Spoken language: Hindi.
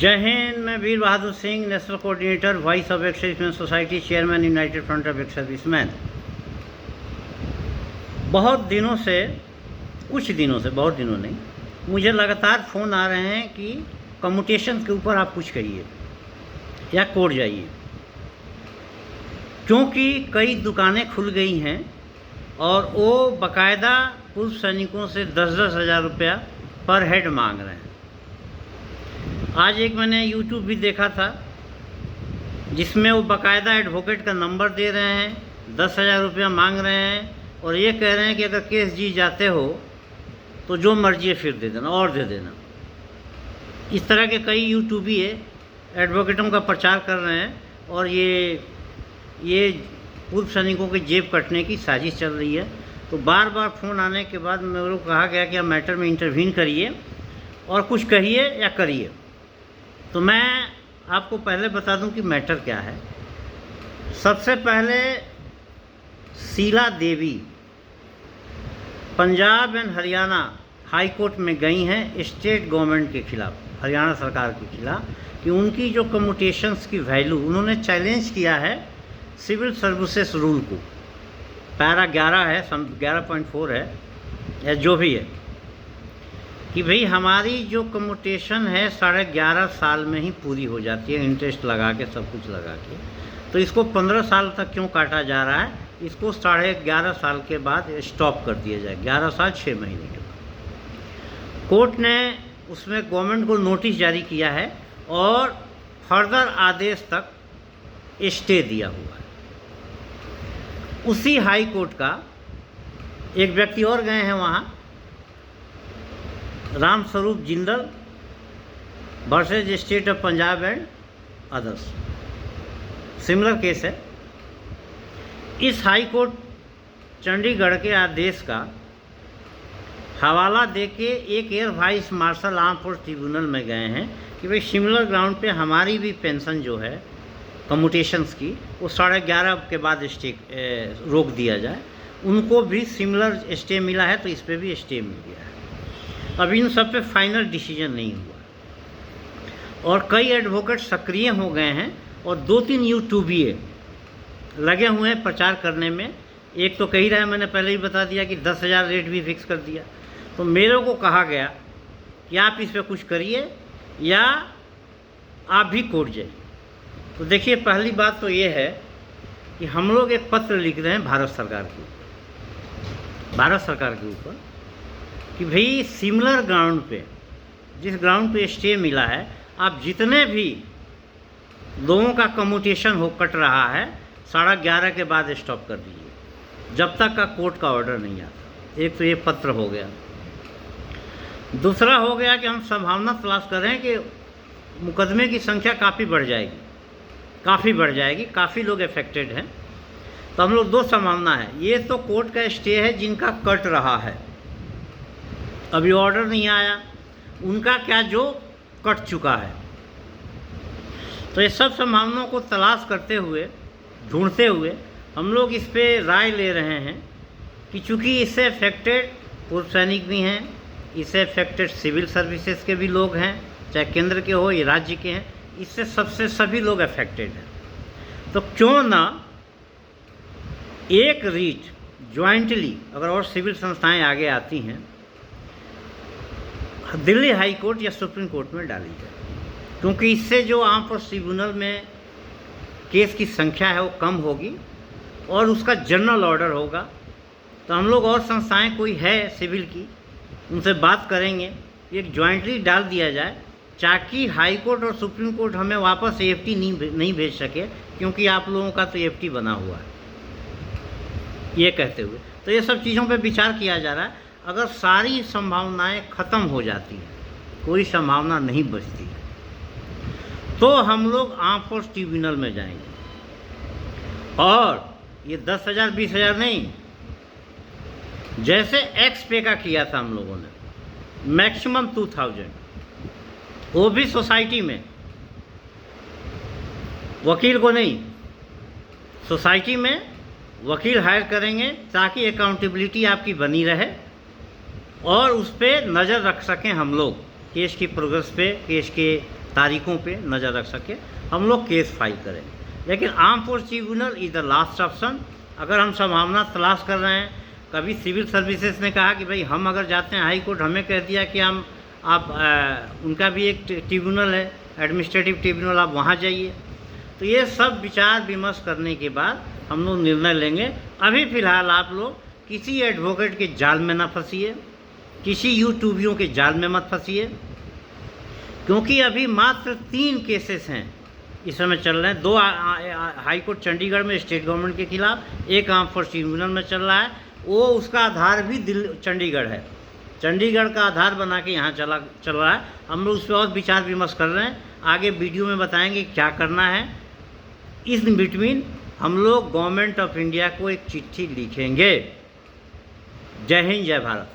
जय हिंद। मैं Veer Bahadur Singh, national coordinator, voice of ex serviceman society, chairman united front of ex serviceman. बहुत दिनों नहीं, मुझे लगातार फ़ोन आ रहे हैं कि कम्यूटेशन के ऊपर आप कुछ करिए या कोर्ट जाइए, क्योंकि कई दुकानें खुल गई हैं और वो बाकायदा पूर्व सैनिकों से 10-10 हज़ार रुपया पर हेड मांग रहे हैं। आज एक मैंने YouTube भी देखा था जिसमें वो बाकायदा एडवोकेट का नंबर दे रहे हैं, 10,000 रुपया मांग रहे हैं और ये कह रहे हैं कि अगर केस जीत जाते हो तो जो मर्जी है फिर दे देना और दे देना। इस तरह के कई यूट्यूबी एडवोकेटों का प्रचार कर रहे हैं और ये पूर्व सैनिकों की जेब कटने की साजिश चल रही है। तो बार बार फ़ोन आने के बाद मेरे को कहा गया कि आप मैटर में इंटरवीन करिए और कुछ कहिए या करिए। तो मैं आपको पहले बता दूं कि मैटर क्या है। सबसे पहले Sheela Devi Punjab and Haryana high court में गई हैं स्टेट गवर्नमेंट के खिलाफ, हरियाणा सरकार के खिलाफ, कि उनकी जो कम्यूटेशंस की वैल्यू, उन्होंने चैलेंज किया है सिविल सर्विसेज रूल को। पैरा 11 है, 11.4 है या जो भी है, कि भाई हमारी जो कम्यूटेशन है 11.5 साल में ही पूरी हो जाती है, इंटरेस्ट लगा के, सब कुछ लगा के। तो इसको 15 साल तक क्यों काटा जा रहा है? इसको 11.5 साल के बाद स्टॉप कर दिया जाए, 11 साल 6 महीने के बाद। कोर्ट ने उसमें गवर्नमेंट को नोटिस जारी किया है और फर्दर आदेश तक स्टे दिया हुआ है। उसी हाई कोर्ट का एक व्यक्ति और गए हैं वहाँ, Ram Swaroop Jindal versus state of Punjab and others, similar case है। इस हाई कोर्ट चंडीगढ़ के आदेश का हवाला देके एक air vice marshal arm force tribunal में गए हैं कि भाई सिमिलर ग्राउंड पे हमारी भी पेंशन जो है कम्यूटेशंस की, वो 11.5 के बाद स्टे रोक दिया जाए। उनको भी सिमिलर स्टे मिला है तो इस पर भी स्टे मिल गया है। अब इन सब पे फाइनल डिसीजन नहीं हुआ और कई एडवोकेट सक्रिय हो गए हैं और 2-3 यूट्यूबिए लगे हुए हैं प्रचार करने में। एक तो कही रहा है, मैंने पहले ही बता दिया कि 10,000 रेट भी फिक्स कर दिया। तो मेरे को कहा गया कि आप इस पर कुछ करिए या आप भी कोर्ट जाइए। तो देखिए, पहली बात तो ये है कि हम लोग एक पत्र लिख रहे हैं भारत सरकार के ऊपर कि भाई सिमिलर ग्राउंड पे, जिस ग्राउंड पे स्टे मिला है, आप जितने भी लोगों का कम्यूटेशन हो कट रहा है 11.5 के बाद स्टॉप कर दीजिए, जब तक का कोर्ट का ऑर्डर नहीं आता। एक तो ये पत्र हो गया। दूसरा हो गया कि हम संभावना तलाश कर रहे हैं कि मुकदमे की संख्या काफ़ी बढ़ जाएगी, काफ़ी लोग अफेक्टेड हैं। तो हम लोग 2 संभावना है। ये तो कोर्ट का स्टे है जिनका कट रहा है, अभी ऑर्डर नहीं आया, उनका क्या जो कट चुका है। तो ये सब संभावनाओं को तलाश करते हुए, ढूंढते हुए हम लोग इस पे राय ले रहे हैं कि चूँकि इससे अफेक्टेड पूर्व सैनिक भी हैं, इससे अफेक्टेड सिविल सर्विसेज के भी लोग हैं, चाहे केंद्र के हो या राज्य के हैं, इससे सबसे सभी लोग अफेक्टेड हैं। तो क्यों ना एक रीट ज्वाइंटली, अगर और सिविल संस्थाएं आगे आती हैं, दिल्ली हाई कोर्ट या सुप्रीम कोर्ट में डाली जाए, क्योंकि इससे जो आर्म फोर्स ट्रिब्यूनल में केस की संख्या है वो कम होगी और उसका जनरल ऑर्डर होगा। तो हम लोग और संस्थाएं कोई है सिविल की, उनसे बात करेंगे, एक ज्वाइंटली डाल दिया जाए, ताकि हाई कोर्ट और सुप्रीम कोर्ट हमें वापस AFT नहीं भेज सके, क्योंकि आप लोगों का तो AFT बना हुआ है। ये कहते हुए तो ये सब चीज़ों पे विचार किया जा रहा है। अगर सारी संभावनाएं ख़त्म हो जाती हैं, कोई संभावना नहीं बचती है, तो हम लोग आर्म फोर्स ट्रिब्यूनल में जाएंगे और ये 10,000 20,000 नहीं, जैसे एक्स पे का किया था हम लोगों ने, मैक्सिमम 2,000, वो भी सोसाइटी में, वकील को नहीं, सोसाइटी में वकील हायर करेंगे ताकि अकाउंटेबिलिटी आपकी बनी रहे और उस पर नज़र रख सकें हम लोग, केस की प्रोग्रेस पे, केस के तारीखों पे नज़र रख सके, हम लोग केस फाइल करें। लेकिन arm force tribunal is the last option. अगर हम संभावना तलाश कर रहे हैं, कभी सिविल सर्विसेज ने कहा कि भाई हम अगर जाते हैं हाई कोर्ट, हमें कह दिया कि हम उनका भी एक ट्रिब्यूनल है, एडमिनिस्ट्रेटिव ट्रिब्यूनल, आप वहाँ जाइए। तो ये सब विचार विमर्श करने के बाद हम लोग निर्णय लेंगे। अभी फ़िलहाल आप लोग किसी एडवोकेट के जाल में ना फंसिए, किसी यूट्यूबियों के जाल में मत फंसिए, क्योंकि अभी मात्र 3 केसेस हैं इस समय चल रहे हैं। 2 हाई कोर्ट चंडीगढ़ में स्टेट गवर्नमेंट के खिलाफ, एक आर्म फोर्स ट्रिब्यूनल में चल रहा है। वो उसका आधार भी चंडीगढ़ है, चंडीगढ़ का आधार बना के यहाँ चल रहा है। हम लोग उस पर और विचार विमर्श कर रहे हैं, आगे वीडियो में बताएंगे क्या करना है। इस बिटवीन हम लोग गवर्नमेंट ऑफ इंडिया को एक चिट्ठी लिखेंगे। जय हिंद, जय भारत।